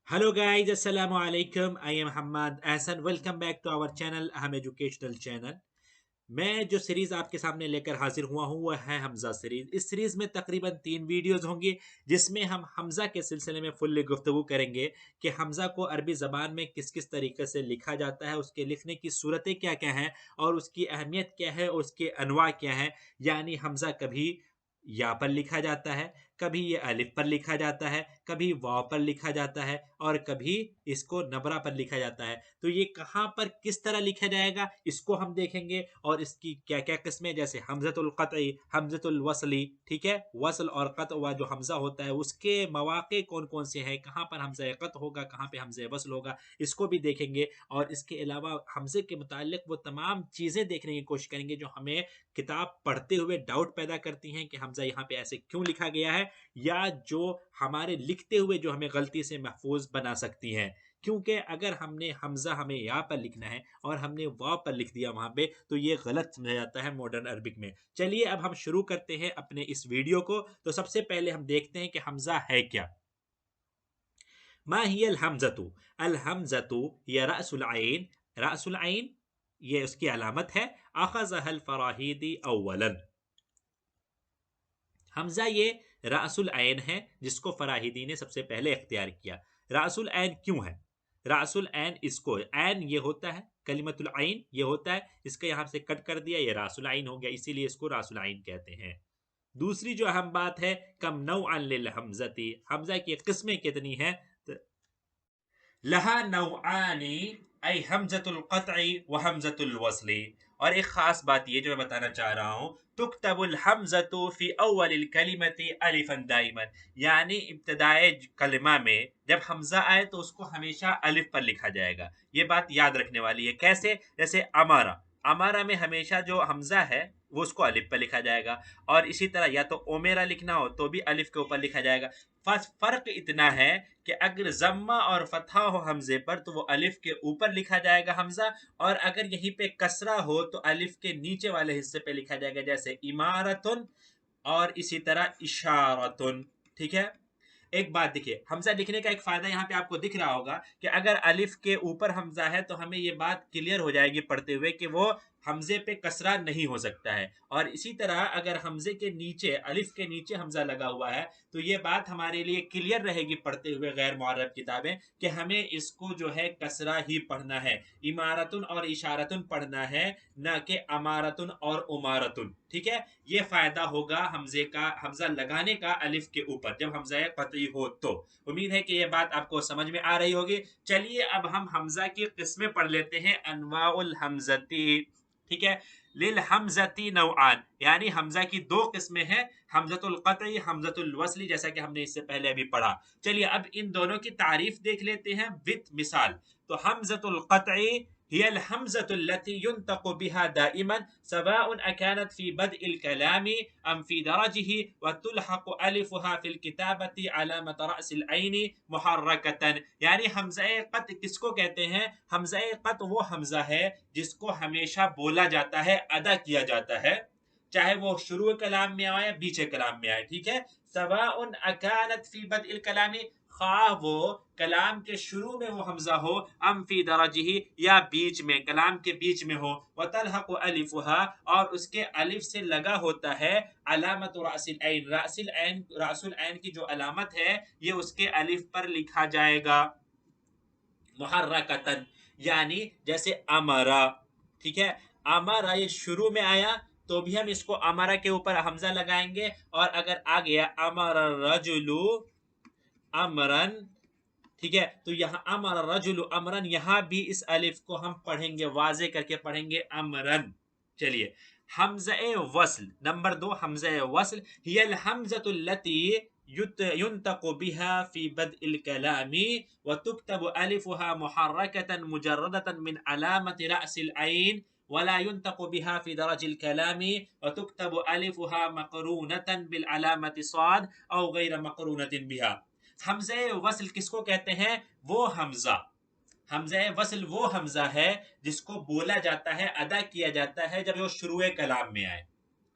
Hello guys, अस्सलाम वालेकुम। I am Mohammad Ehsan. Welcome back to our channel अहम एजुकेशनल चैनल। मैं जो सीरीज आपके सामने लेकर हाजिर हुआ हूँ वह है हमजा सीरीज। इस सीरीज में तकरीबन 3 वीडियोस होंगी जिसमें हम हमजा के सिलसिले में फुल्ली गुफ्तगू करेंगे कि हमजा को अरबी ज़बान में किस किस तरीके से लिखा जाता है, उसके लिखने की सूरतें क्या क्या हैं और उसकी अहमियत क्या है और उसके अनवा क्या हैं। यानी हमजा कभी या पर लिखा जाता है, कभी ये अलिफ पर लिखा जाता है, कभी वाव पर लिखा जाता है और कभी इसको नबरा पर लिखा जाता है। तो ये कहाँ पर किस तरह लिखा जाएगा इसको हम देखेंगे और इसकी क्या क्या किस्में, जैसे हमजतुल क़त्ई, हमजतुल वसली। ठीक है, वसल और क़त वा जो हमजा होता है उसके मौक़े कौन कौन से हैं, कहाँ पर हमजा क़त होगा, कहाँ पे हमजा वसल होगा, इसको भी देखेंगे। और इसके अलावा हमजे के मुतालिक वो तमाम चीज़ें देखने की कोशिश करेंगे जो हमें किताब पढ़ते हुए डाउट पैदा करती हैं कि हमजा यहाँ पे ऐसे क्यों लिखा गया है, या जो हमारे लिखते हुए जो हमें गलती से महफूज बना सकती हैं। क्योंकि अगर हमने हमजा हमें या पर लिखना है और हमने वाव पर लिख दिया वहां पे, तो ये गलत समझा जाता है मॉडर्न अरबिक में। चलिए अब हम शुरू करते हैं अपने इस वीडियो को। तो सबसे पहले हम देखते हैं कि हमजा है क्या। मा हिय अल हमजतु। अल हमजतु या रअसुल आइन। रअसुल आइन ये उसकी अलामत है। अखज़हल फराहीदी अव्वलन। हमजा ये रासुल ऐन है जिसको फराहिदी ने सबसे पहले इख्तियार किया। रासुल ऐन क्यों है? रासुल ऐन, इसको ऐन ये होता है, कलिमतुल ऐन ये होता है, इसका यहाँ से कट कर दिया, ये रासुल ऐन हो गया, इसीलिए इसको रासुल ऐन कहते हैं। दूसरी जो अहम बात है, कम नौ अन लिल हमजती, हमजा की किस्में कितनी हैं? लहा नौआनी आई हमजतुल क़त्ई व हमजतुल वस्ली। और एक खास बात ये जो मैं बताना चाह रहा हूँ, तुक्तबुल हमजतु फी अव्वलिल कलिमति अलिफन दाइमन। यानी इब्तदाए कलिमा में जब हमजा आए तो उसको हमेशा अलिफ पर लिखा जाएगा। ये बात याद रखने वाली है। कैसे? जैसे अमारा, अमारा में हमेशा जो हमजा है वो उसको अलिफ पर लिखा जाएगा। और इसी तरह या तो ओमेरा लिखना हो तो भी अलिफ के ऊपर लिखा जाएगा। फर्क इतना है कि अगर जम्मा और फतहा हो हमजे पर तो वो अलिफ के ऊपर लिखा जाएगा हमजा, और अगर यहीं पे कसरा हो तो अलिफ के नीचे वाले हिस्से पे लिखा जाएगा, जैसे इमारतुन और इसी तरह इशारतुन। ठीक है। एक बात देखिए, हमजा लिखने का एक फायदा यहाँ पे आपको दिख रहा होगा कि अगर अलिफ के ऊपर हमजा है तो हमें ये बात क्लियर हो जाएगी पढ़ते हुए कि वो हमजे पे कसरा नहीं हो सकता है। और इसी तरह अगर हमजे के नीचे, अलिफ के नीचे हमजा लगा हुआ है तो ये बात हमारे लिए क्लियर रहेगी पढ़ते हुए गैर मुअर्रब किताबें कि हमें इसको जो है कसरा ही पढ़ना है, इमारतुन और इशारतुन पढ़ना है, न कि अमारतुन और उमारतुन। ठीक है, ये फायदा होगा हमजे का, हमजा लगाने का अलिफ के ऊपर जब हमजा कतई हो तो। उम्मीद है कि ये बात आपको समझ में आ रही होगी। चलिए अब हम हमजा की किस्में पढ़ लेते हैं। अनवाउल हमजती। ठीक है। लिल हमजती नौआन, यानी हमजा की दो किस्में हैं, हमजतुल क़त्ई, हमजतुल वस्ली, जैसा कि हमने इससे पहले अभी पढ़ा। चलिए अब इन दोनों की तारीफ देख लेते हैं विद मिसाल। तो हमजतुल क़त्ई हिय अल हमज़तु लती युन्तक़ु बिहा दाइमन सवाउन अकानत फी बदइल कलामी अम फी दरजिही व तुल्हक़ु अलिफुहा फिल किताबती अलामत रअसिल ऐनी मुहर्रकतन। यानी हमज़े क़त किसको कहते हैं? हमज़े क़त वो हमज़ा है जिसको हमेशा बोला जाता है, अदा किया जाता है, चाहे वो शुरू कलाम में आए या बीच कलाम में आए। ठीक है। सवाउन अकानत फी बदइल कलामी, खा वो कलाम के शुरू में वो हमजा हो, अम फी दरजिही या बीच में, कलाम के बीच में हो, वतलहक़ु अलिफुहा और उसके अलिफ से लगा होता है अलामत रासिल ऐन, रासिल ऐन, रासुल ऐन की जो अलामत है ये उसके अलिफ पर लिखा जाएगा मुहर्रकतन, यानी जैसे अमरा। ठीक है, अमरा ये शुरू में आया तो भी हम इसको अमरा के ऊपर हमजा लगाएंगे, और अगर आ गया अमर रजुलु अमरन, ठीक है, तो यहाँ अमर रजुल अमरन, यहाँ भी इस अलिफ को हम पढ़ेंगे, वाजे करके पढ़ेंगे, अमरन। चलिए, हमज़ा वस्ल नंबर 2, हमज़ा वस्ल हियल हमज़तुल्लती युन्तक़ु बिहा फी बदइल कलामी व तुक्तबु अलिफुहा मुहर्रकतन मुजर्रदतन मिन अलामत रअसिल ऐन वला युन्तक़ु बिहा फी दरजिल कलामी व तुक्तबु अलिफुहा मक़रूनतन बिल अलामत साद औ गैर मक़रूनतिन बिहा। हमज़े वस्ल किसको कहते हैं? वो हमजा, हमज़े वस्ल वो हमजा है जिसको बोला जाता है, अदा किया जाता है जब वो शुरू कलाम में आए।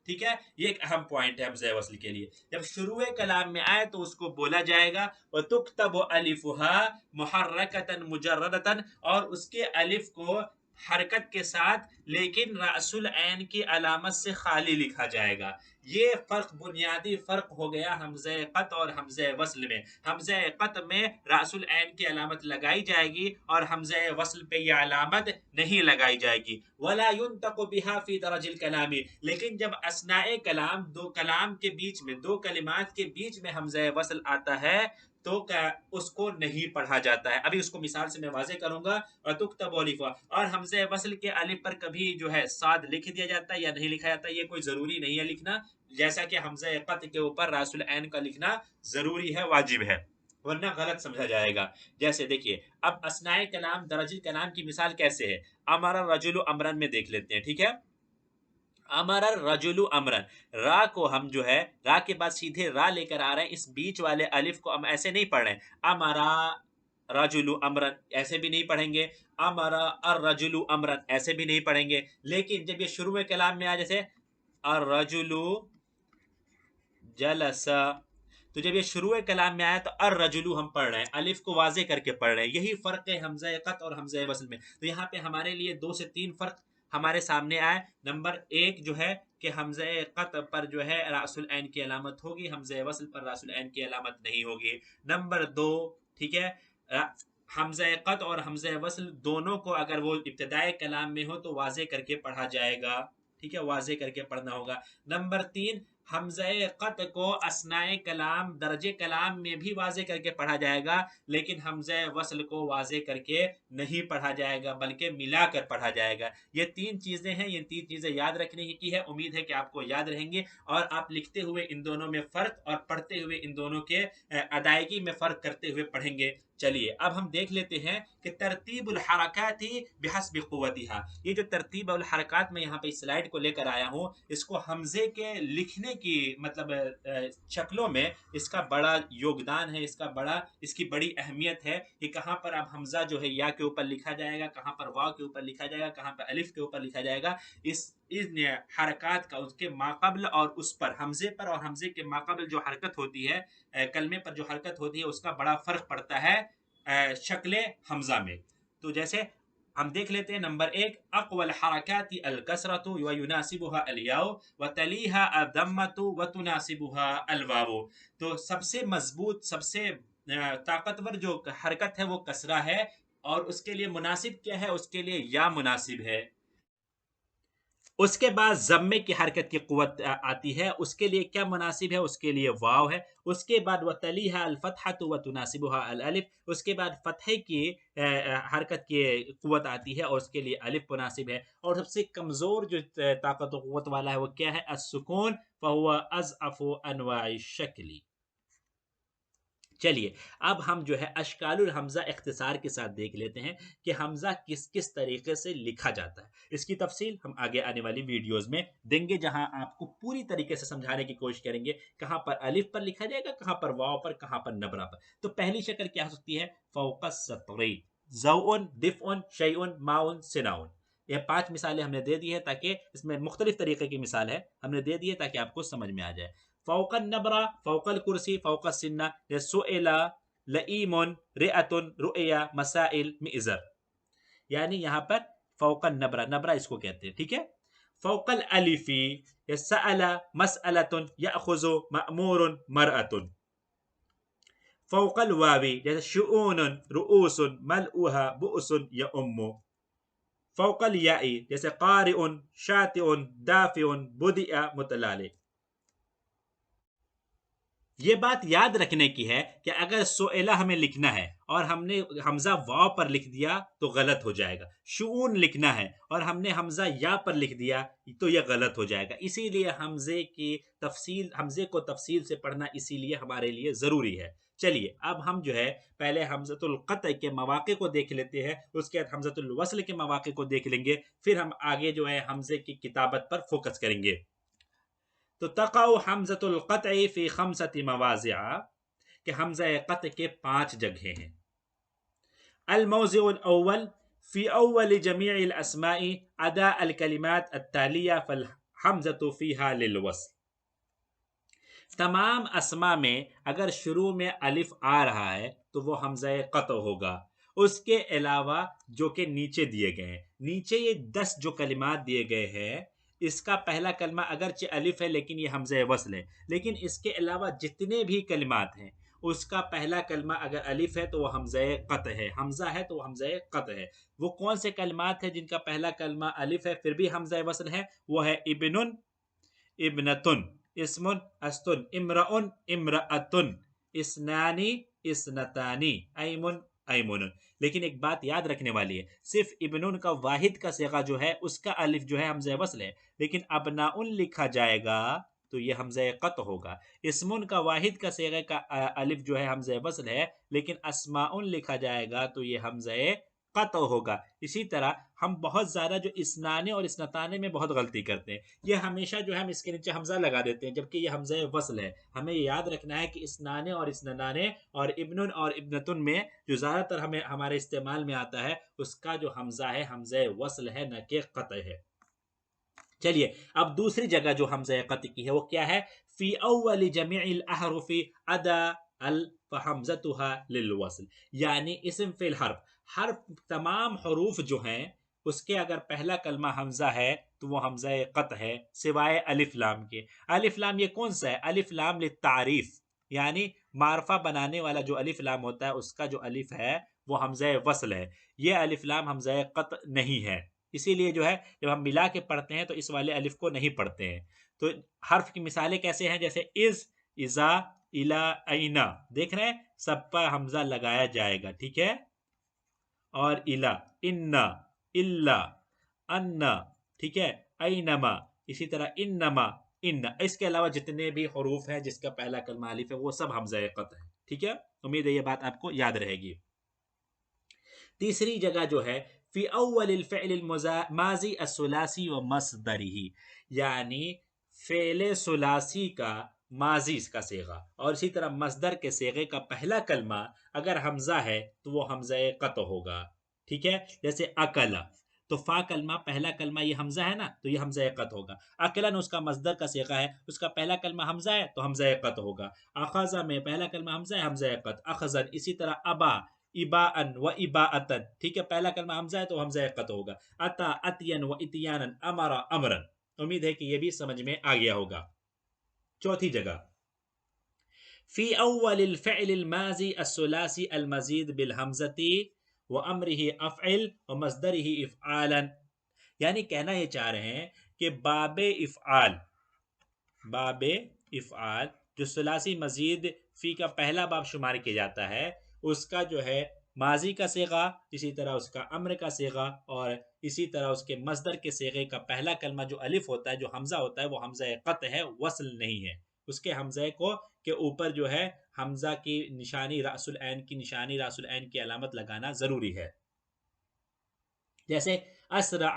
ٹھیک ہے، یہ ایک اہم پوائنٹ ہے حمزہ وصل کے لیے. جب شروع کلام میں آئے تو اس کو بولا جائے گا. وَتُكْتَبُ أَلِفُهَا مُحَرَّكَةً مُجَرَّدَةً، اور اس کے الف کو حرکت کے ساتھ لیکن رأس العین کی علامت سے خالی لکھا جائے گا. یہ فرق، بنیادی فرق ہو گیا حمزہ قط اور حمزہ وصل میں. حمزہ قط میں رأس العین کی علامت لگائی جائے گی اور حمزہ وصل پہ یہ علامت نہیں لگائی جائے گی. ولا ينطق بها في درج الكلام، لیکن جب اثناء کلام، دو کلام کے بیچ میں، دو کلمات کے بیچ میں حمزہ وصل آتا ہے تو اس کو نہیں پڑھا جاتا ہے. ابھی اس کو مثال سے میں واضح کروں گا. اور تکتب الف، اور حمزہ وصل کے الف پر کبھی جو ہے صاد لکھ دیا جاتا ہے یا نہیں لکھا جاتا ہے، یہ کوئی ضروری نہیں ہے لکھنا، جیسا کہ حمزہ قط کے اوپر راس العین کا لکھنا ضروری ہے، واجب ہے، ورنہ غلط سمجھا جائے گا. جیسے دیکھیے اب اثناء کلام درج کلام کی مثال کیسے ہے. امر الرجل امرن میں دیکھ لیتے ہیں. ٹھیک ہے، امر الرجل امرن، را کو ہم جو ہے را کے بعد سیدھے را لے کر آ رہے ہیں، اس بیچ والے الف کو ہم ایسے نہیں پڑھ رہے ہیں. امرا رجل امرن ایسے بھی نہیں پڑھیں گے. امر الرجل امرن ایسے بھی نہیں پڑھیں گے. لیکن جب یہ شروع میں کلام میں آ، جیسے الرجل جلس، تو جب یہ شروع کلام میں آیا تو الرجل ہم پڑھ رہے ہیں، الف کو واضح کر کے پڑھ رہے ہیں. یہی فرق ہے حمزہ قط اور حمزہ وصل میں. تو یہاں پہ ہمارے لیے 2 سے 3 فرق ہمارے سامنے آئے. نمبر 1 جو ہے کہ حمزہ قط پر جو ہے راس العین کی علامت ہوگی، حمزہ وصل پر راس العین کی علامت نہیں ہوگی. نمبر 2، ٹھیک ہے، حمزہ قط اور حمزہ وصل دونوں کو اگر وہ ابتدائے کلام میں ہو تو واضح کر کے پڑھا جائے گا. ٹھیک ہے، واضح کر کے پڑھنا ہوگا. نمبر 3، حمزہ قط کو اثناء کلام درج کلام میں بھی واضح کر کے پڑھا جائے گا، لیکن حمزہ وصل کو واضح کر کے نہیں پڑھا جائے گا بلکہ ملا کر پڑھا جائے گا. یہ 3 چیزیں ہیں، یہ 3 چیزیں یاد رکھنے کی ہے. امید ہے کہ آپ کو یاد رہیں گے اور آپ لکھتے ہوئے ان دونوں میں فرق اور پڑھتے ہوئے ان دونوں کے ادائیگی میں فرق کرتے ہوئے پڑھیں گے. چلیے اب ہم دیکھ لیتے ہیں کہ ترتیب الحرکات بحسب قوتها. یہ جو ترتیب الحرکات میں یہاں پہ سلائیڈ کو لے کر آیا ہوں، اس کو حمزے کے لکھنے کی مطلب شکلوں میں اس کا بڑا یوگدان ہے، اس کی بڑی اہمیت ہے کہ کہاں پر اب حمزہ جو ہے یا کے اوپر لکھا جائے گا، کہاں پر واو کے اوپر لکھا جائے گا، کہاں پر الف کے اوپر لکھا جائے گا. ان حرکات کا اس کے ماقبل اور اس پر، حمزے پر اور حمزے کے ماقبل جو حرکت ہوتی ہے، کلمے پر جو حرکت ہوتی ہے، اس کا بڑا فرق پڑتا ہے شکل حمزہ میں. تو جیسے ہم دیکھ لیتے ہیں. نمبر 1، اقوى الحركات الكسرة ويناسبها الياء وتليها الضمة وتناسبها الواو. تو سب سے مضبوط، سب سے طاقتور جو حرکت ہے وہ کسرہ ہے، اور اس کے لیے مناسب کیا ہے؟ اس کے لیے یا مناسب ہے. اس کے بعد ضمے کی حرکت کی قوت آتی ہے، اس کے لیے کیا مناسب ہے؟ اس کے لیے واو ہے. اس کے بعد وتلیھا الفتحۃ وتناسبها الالف، اس کے بعد فتحے کی حرکت کی قوت آتی ہے اور اس کے لیے الف مناسب ہے. اور سب سے کمزور جو طاقت و قوت والا ہے وہ کیا ہے؟ السکون، فهو اضعف انواع الشکل. چلیے اب ہم جو ہے اشکال الحمزہ اختصار کے ساتھ دیکھ لیتے ہیں کہ حمزہ کس کس طریقے سے لکھا جاتا ہے. اس کی تفصیل ہم آگے آنے والی ویڈیوز میں دیں گے، جہاں آپ کو پوری طریقے سے سمجھانے کی کوشش کریں گے کہاں پر الف پر لکھا جائے گا، کہاں پر واو پر، کہاں پر نبرہ پر. تو پہلی شکل کیا ہو سکتی ہے؟ فوق السطر، ضوء، دفء، شیء، ماء، سناء. یہ 5 مثالیں ہم نے دے دی ہے تاکہ اس میں مختلف طریقے کی مثال ہے، ہم نے دے دی ہے تاکہ آپ کو سمجھ میں آ جائے. فوق النبرہ، فوق الکرسی، فوق السنہ، سئل، لئیم، رئۃ، رؤیا، مسائل، مئزر. یعنی یہاں پر فوق النبرہ، نبرہ اس کو کہتے ہیں. ٹھیک ہے. فوق الالف، سأل، مسألۃ، یأخذ، مأمور، مرأۃ. فوق الواو جیسے شؤون، رؤوس، ملؤها، بؤس، یؤم. فوق الیاء جیسے قارئ، شاطئ، دافع، بدئ، متلالئ. یہ بات یاد رکھنے کی ہے کہ اگر سئلہ ہمیں لکھنا ہے اور ہم نے حمزہ واو پر لکھ دیا تو غلط ہو جائے گا. شؤون لکھنا ہے اور ہم نے حمزہ یا پر لکھ دیا تو یہ غلط ہو جائے گا. اسی لیے حمزے کو تفصیل سے پڑھنا اسی لیے ہمارے لیے ضروری ہے. چلیے اب ہم جو ہے پہلے حمزۃ القطع کے مواقع کو دیکھ لیتے ہیں، اس کے بعد حمزۃ الوصل کے مواقع کو دیکھ لیں گے، پھر ہم آگے جو ہے حمزے کی کتابت پر فوکس کریں گے. تو تقع حمزۃ القطع فی 5 مواضع، کہ حمزہ قطع کے 5 جگہیں ہیں. الموضع الاول فی اول جمیع الاسماء اداء الکلمات التالیہ हमज़तु फ़ीहा लिलवस्ल। तमाम अस्मा में अगर शुरू में अलिफ आ रहा है तो वो हमज़ा क़त होगा। उसके अलावा जो कि नीचे दिए गए हैं, नीचे ये 10 जो कलिमात दिए गए हैं, इसका पहला कलमा अगरचे अलिफ है लेकिन ये हमज़ा वस्ल है, लेकिन इसके अलावा जितने भी कलिमात हैं उसका पहला कलमा अगर अलिफ है तो वो हमज़ा क़त है, हमज़ा है तो वो हमज़ा क़त है। वो कौन से कलिमात हैं जिनका पहला कलमा अलिफ है फिर भी हमज़ा वस्ल है? वो है इब्नुन, इब्नतुन, इस्मुन, अस्तुन, इम्रउन, इम्रअतुन, इस्नानी, इस्नतानी, ऐमुन, ऐमुन। लेकिन एक बात याद रखने वाली है, सिर्फ इब्नुन का वाहिद का सीगा जो है उसका अलिफ जो है हमज़ा वस्ल है, लेकिन अबनाउन लिखा जाएगा तो ये हमज़ा क़त होगा। इस्मुन का वाहिद का सीगे का अलिफ जो है हमज़ा वस्ल है, लेकिन अस्माउन लिखा जाएगा तो ये हमज़ा क़त होगा। इसी तरह हम बहुत ज़्यादा जो इस्नाने और इस्नताने में बहुत गलती करते हैं, ये हमेशा जो है हम इसके नीचे हमज़ा लगा देते हैं जबकि ये हमज़ा वस्ल है। हमें याद रखना है कि इस्नाने और इस्ननाने और इब्नुन और इब्नतुन में जो ज़्यादातर हमें हमारे इस्तेमाल में आता है उसका जो हमज़ा है हमज़ा वस्ल है, न कि क़त है। चलिए अब दूसरी जगह जो हमज़ा क़त की है वो क्या है? फ़ी अव्वल जमीइल अहरुफ़ि अदा अल फहमज़तुहा लिलवस्ल, यानी इस्म फ़िल हर्फ तमाम हरूफ जो हैं उसके अगर पहला कलमा हमज़ा है तो वो हमज़ा क़त है, सिवाय अलिफ लाम के। अलिफ लाम ये कौन सा है? अलिफ लाम लित्तारीफ़, यानी मारफा बनाने वाला जो अलिफ लाम होता है उसका जो अलिफ है वो हमज़ा वस्ल है। ये अलिफ लाम हमज़ा क़त नहीं है, इसीलिए जो है जब हम मिला के पढ़ते हैं तो इस वाले अलिफ को नहीं पढ़ते हैं। तो हर्फ की मिसालें कैसे हैं? जैसे इज़, इज़ा, इला, ऐना, देख रहे हैं सब पर हमज़ा लगाया जाएगा, ठीक है। और इला, इन्ना, इल्ला, अन्ना, ठीक है, ऐनमा, इसी तरह इन्नमा, इन्ना। इसके अलावा जितने भी हरूफ हैं जिसका पहला कलमा अलिफ है वो सब हमज़ा क़त है, ठीक है। उम्मीद है ये बात आपको याद रहेगी। तीसरी जगह जो है फ़ी अव्वलिल फ़िअलिल माज़ी अस्सुलासी व मस्दरिही, यानी फ़ेल सुलासी का माजी का सेगा और इसी तरह मस्दर के सेगे का पहला कलमा अगर हमज़ा है तो वो हमज़ा क़त होगा, ठीक है। जैसे अकला, तो फ़ा कलमा पहला कलमा ये हमज़ा है ना, तो ये हमज़ा क़त होगा। अकलन उसका मस्दर का सेगा है, उसका पहला कलमा हमज़ा है तो हमज़ा क़त होगा। अखज़ा में पहला कलमा हमज़ा है, हमज़ा क़त, अखज़न। इसी तरह अबा, इबाअन व इबाअतन, ठीक है, पहला कलमा हमज़ा है तो हमज़ा क़त होगा। अता, अतियन व इतियानन, अमरा, अमरन। उम्मीद है कि ये भी समझ में आ गया होगा। चौथी जगह फ़ी अव्वलिल फ़िअलिल माज़ी अस्सुलासी अल मज़ीद बिल हमज़ती व अमरिही अफ़इल व मस्दरिही इफ़आलन, यानी कहना ये चाह रहे हैं कि बाबे इफ़आल जो सुलासी मज़ीद फ़ी का पहला बाब शुमार किया जाता है उसका जो है माजी का सेगा, इसी तरह उसका अम्र का सेगा और इसी तरह उसके मस्दर के सेगे का पहला कलमा जो अलिफ होता है, जो हमज़ा होता है, वो हमज़ा क़त है, वस्ल नहीं है। उसके हमज़े को के ऊपर जो है हमज़ा की निशानी, रासुल ऐन की निशानी, रासुल ऐन की अलामत लगाना ज़रूरी है। जैसे असरा,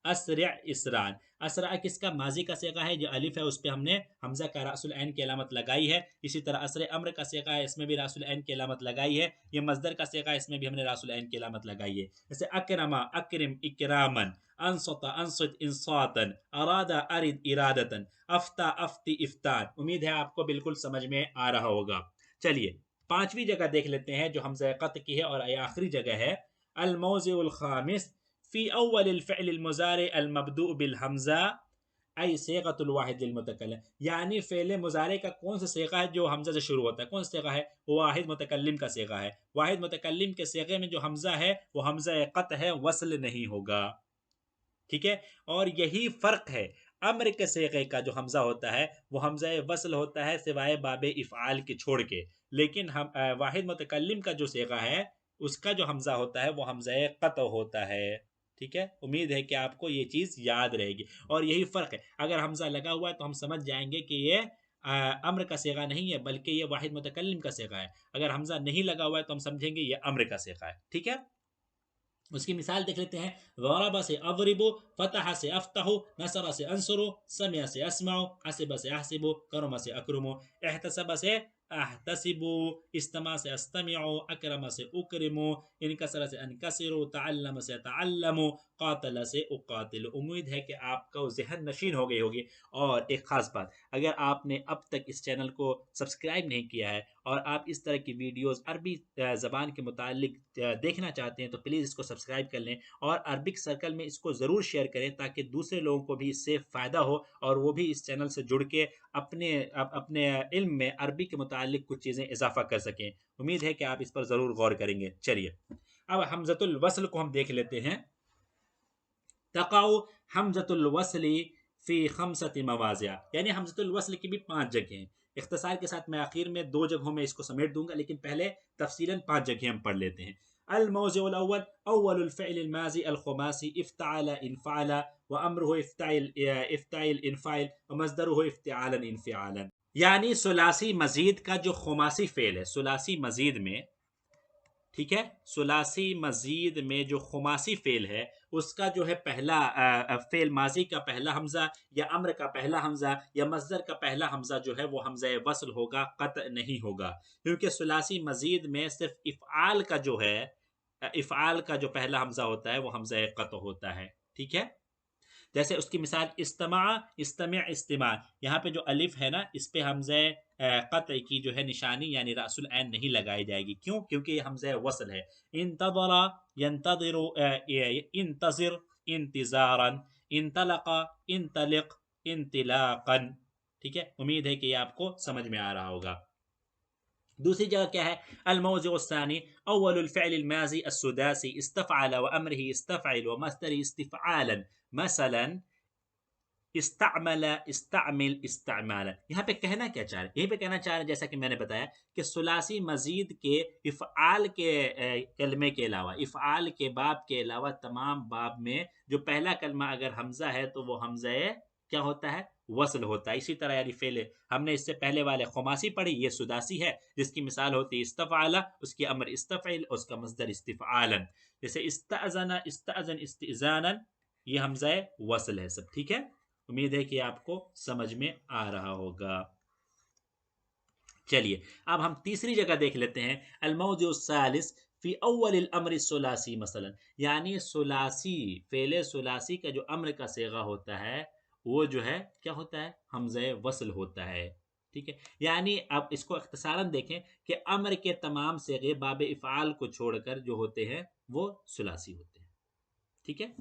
असरा, इसरान। असरा किसका माजी का सेगा है, जो अलिफ है उस पर हमने हमज़ा का रासुल ऐन की अलामत लगाई है। इसी तरह असर अम्र का सेगा है, इसमें भी रासुल ऐन की अलामत लगाई है। ये मस्दर का सेगा है, इसमें भी हमने रासुल ऐन की अलामत लगाई है। जैसे अकरमा, अकरिम, इकरामन, अनसता, अनसत, इंसातन, अरादा, अरिद, इरादतन, अफ्ता, अफ्ती, इफ्तान। उम्मीद है आपको बिल्कुल समझ में आ रहा होगा। चलिए पांचवी जगह देख लेते हैं जो हमज़ा क़त की है, और आखिरी जगह है अल मौज़िउल खामिस फ़ी अव्वलिल फ़िअलिल मुज़ारि अल मब्दूअ बिल हमज़ा ऐ सीग़तुल वाहिदिल मुतकल्लिम, यानी फ़ेल मुज़ारे का कौन सा सीगा है जो हमज़ा से शुरू होता है? कौन सा सीगा है? वाहिद मुतकल्लिम का सीगा है। वाहिद मुतकल्लिम के सीगे में जो हमज़ा है वो हमज़ा क़त है, वस्ल नहीं होगा, ठीक है। और यही फ़र्क है अम्र के सीगे का जो हमज़ा होता है वो हमज़ा वस्ल होता है सिवाय बाबे इफ़आल के छोड़ के, लेकिन हम वाहिद मुतकल्लिम का जो सीगा है उसका जो हमज़ा होता है वो हमज़ा क़त होता है, ठीक है। उम्मीद है कि आपको ये चीज़ याद रहेगी। और यही फ़र्क है, अगर हमज़ा लगा हुआ है तो हम समझ जाएंगे कि ये अम्र का सीगा नहीं है बल्कि ये वाहिद मुतकल्लिम का सीगा है। अगर हमज़ा नहीं लगा हुआ है तो हम समझेंगे ये अम्र का सीगा है, ठीक है। उसकी मिसाल देख लेते हैं। ज़रब से अज़रिबु, फ़तह से अफ़तहु, नसर से अंसुरु, समिअ से अस्मउ, हसिब से अहसिबु, करम से अकरमु, एहतसब से अहतसिबु, इस्तमा से अस्तमिउ, अकरम से उकरिमु, इनकसर से अनकसिरु, तअल्लम से तअल्लमु, क़ातल से उक़ातिल। उम्मीद है कि आपका ज़हन नशीन हो गई होगी। और एक ख़ास बात, अगर आपने अब तक इस चैनल को सब्सक्राइब नहीं किया है और आप इस तरह की वीडियोस अरबी ज़बान के मुतालिक देखना चाहते हैं तो प्लीज़ इसको सब्सक्राइब कर लें और अरबिक सर्कल में इसको ज़रूर शेयर करें ताकि दूसरे लोगों को भी इससे फ़ायदा हो और वो भी इस चैनल से जुड़ के अपने इल्म में अरबी के मुतालिक कुछ चीज़ें इजाफा कर सकें। उम्मीद है कि आप इस पर ज़रूर गौर करेंगे। चलिए अब हमज़तुल वस्ल को हम देख लेते हैं। तक़ाउ हमज़तुल वस्ली फ़ी खमसति मवाज़िअ, यानी हमज़तुल वस्ल की भी 5 जगह हैं। इख्तिसार के साथ मैं आखिर में 2 जगहों में इसको समेट दूंगा, लेकिन पहले तफसीलन 5 जगह हम पढ़ लेते हैं। الموضع الأول أول الفعل الماضي الخماسي افتعل انفعل وأمره افتعل انفعل ومصدره افتعالا انفعالا، यानी सुलासी मजीद का जो खुमासी फेल है, सुलासी मजीद में, ठीक है, सुलासी मजीद में जो खुमासी फेल है उसका जो है पहला फेल माजी का पहला हमजा या अम्र का पहला हमजा या मस्दर का पहला हमजा जो है वो हमजा वसल होगा, कत नहीं होगा, क्योंकि सुलासी मजीद में सिर्फ इफ़आल का जो है, इफ़आल का जो पहला हमजा होता है वो हमजा कत होता है। ठीक है, जैसे उसकी मिसाल इस्तमा, इस्तमिअ, इस्तिमा, यहाँ पे जो अलिफ है ना इस पे हमज़े क़त्अ की जो है निशानी यानी रासुल ऐन नहीं लगाई जाएगी। क्यों? क्योंकि ये हमज़े वसल है। इंतज़रा यंतज़िरु, इंतज़िर इंतज़ारन, इंतलक़ा इंतलिक़ इंतिलाक़न। ठीक है, उम्मीद है कि ये आपको समझ में आ रहा होगा। दूसरी जगह क्या है? الموضع الثاني أول الفعل الماضي السداسي استفعل وأمره استفعل ومصدره استفعالا مثلا इस्तामल इस्तामिल इस्तामाला। यहाँ पे कहना क्या चाह रहे हैं? यहीं पे कहना चाह रहे हैं जैसा कि मैंने बताया कि सुलासी मजीद के इफ़आल के कलमे के अलावा, इफ़आल के बाब के अलावा तमाम बाब में जो पहला कलमा अगर हमज़ा है तो वो हमज़ा क्या होता है? वसल होता है। इसी तरह यानी फेले हमने इससे पहले वाले खुमासी पढ़ी, ये सुदासी है जिसकी मिसाल होती है इस्तफ़ाला, उसकी अमर इस्तफ़िल, उसका मस्दर इस्तिफ़आलन। जैसे इस्तअज़ना इस्तअज़न इस्तिज़ानन, ये हमज़ा वसल है सब। ठीक है, उम्मीद है कि आपको समझ में आ रहा होगा। चलिए अब हम तीसरी जगह देख लेते हैं। अलमौज़िउ सालिस फी अव्वलिल अम्र सुलासी मसलन, यानी सुलासी फेले सुलासी का जो अम्र का सेगा होता है वो जो है क्या होता है? हमज़े वसल होता है। ठीक है, यानी अब इसको इख्तिसारन देखें कि अम्र के तमाम सेगे बाब इफ़आल को छोड़कर जो होते हैं वो सुलासी होते हैं। ठीक है,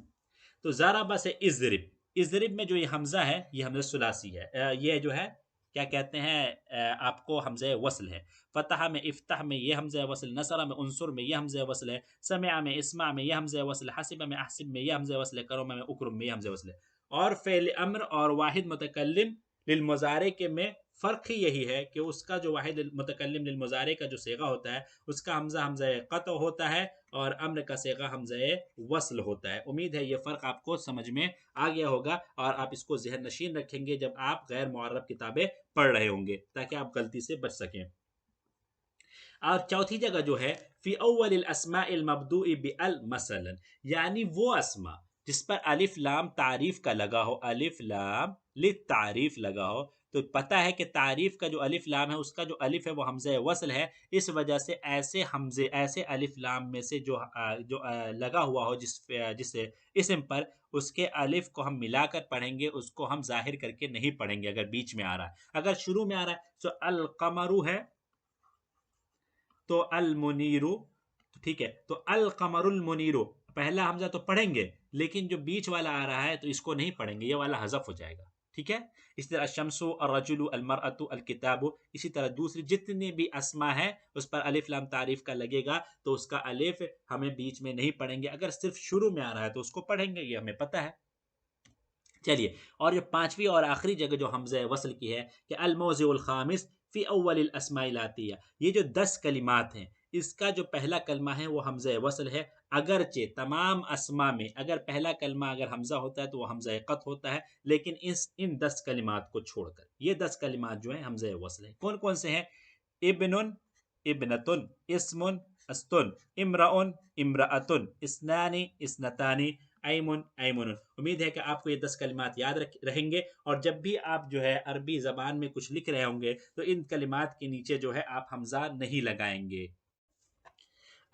तो ज़राबा से इज़रिब, इज़रिब में जो ये हमज़ा है ये हमज़ा सुलासी है। ये जो है क्या कहते हैं, आपको हमज़ा वसल है। फ़तह में इफ्ताह में ये हमज़ा वसल, नसरा में उनसुर में ये हमज़ा वसल है, समिअ में इस्मा में ये हमज़ा वसल है, हसिब में अहसिब में ये हमज़ा वसल है, करमा में उकरुम में ये हमज़ा वसल है। और फ़ेल अम्र और वाहिद मुतकल्लिम लिल मुज़ारे के में फ़र्क ही यही है कि उसका जो वाहिद मुतकल्लिम लिल मुज़ारे का जो सेगा होता है उसका हमज़ा हमज़ा क़त्अ होता है और अम्र का सेगा हमज़ा वसल होता है। उम्मीद है ये फ़र्क आपको समझ में आ गया होगा और आप इसको ज़हन नशीन रखेंगे जब आप गैर मुअर्रब किताबें पढ़ रहे होंगे ताकि आप गलती से बच सकें। और चौथी जगह जो है फ़ी अव्वलिल अस्माइल मब्दूई बिअल मसलन, यानी वो अस्मा जिस पर अलिफ लाम तारीफ का लगा हो, अलिफ लाम लित तारीफ लगा हो, तो पता है कि तारीफ का जो अलिफ लाम है उसका जो अलिफ है वो हमज़ा वसल है। इस वजह से ऐसे हमज़े ऐसे अलिफ लाम में से जो लगा हुआ हो जिस इसम पर, उसके अलिफ को हम मिलाकर पढ़ेंगे, उसको हम जाहिर करके नहीं पढ़ेंगे। अगर बीच में आ रहा है, अगर शुरू में आ रहा है तो अल कमरू है तो अल मुनीरू, ठीक है, तो अल कमरुल मुनीरू पहला हमजा तो पढ़ेंगे, लेकिन जो बीच वाला आ रहा है तो इसको नहीं पढ़ेंगे, ये वाला हज़फ हो जाएगा। ठीक है, इस तरह शम्सु और रजुलु अल मरअतु अल किताबु, इसी तरह दूसरी जितनी भी अस्मा है उस पर अलिफ लाम तारीफ का लगेगा तो उसका अलिफ हमें बीच में नहीं पढ़ेंगे। अगर सिर्फ शुरू में आ रहा है तो उसको पढ़ेंगे, ये हमें पता है। चलिए, और जो पांचवी और आखिरी जगह जो हमज़ा वसल की है कि अल मौज़िउल खामिस फ़ी अव्वलिल अस्माइल आतिया, ये जो 10 कलिमात हैं इसका जो पहला कलमा है वो हमज़ा वसल है। अगरचे तमाम अस्मा में अगर पहला कलमा अगर हमज़ा होता है तो वो हमज़ा क़त होता है, लेकिन इन 10 कलिमात को छोड़कर ये 10 कलिमात जो है हमज़ा वसल है। कौन कौन से हैं? इब्नुन इब्नतुन, इस्मुन अस्तुन, इम्राउन इम्राअतुन, इस्नानी इस्नतानी, ایمن ایمن. امید ہے کہ آپ کو یہ 10 کلمات یاد رہیں گے، اور جب بھی آپ جو ہے عربی زبان میں کچھ لکھ رہے ہوں گے تو ان کلمات کے نیچے جو ہے آپ حمزہ نہیں لگائیں گے.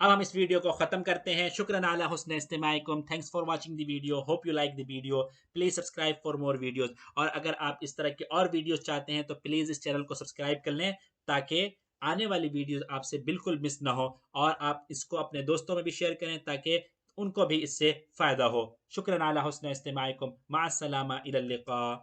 اب ہم اس ویڈیو کو ختم کرتے ہیں. شکراً علی حسن استماعکم. Thanks for watching the video. Hope you like the video. Please subscribe for more videos. اور اگر آپ اس طرح کی اور ویڈیوز چاہتے ہیں تو پلیز اس چینل کو سبسکرائب کر لیں، تاکہ آنے والی ویڈیوز آپ سے بالکل مس نہ ہو، اور آپ اس کو اپنے دوستوں میں بھی شیئر کریں تاکہ ان کو بھی اس سے فائدہ ہو. شکراً علی حسن استماعکم. مع السلامہ، الی اللقاء.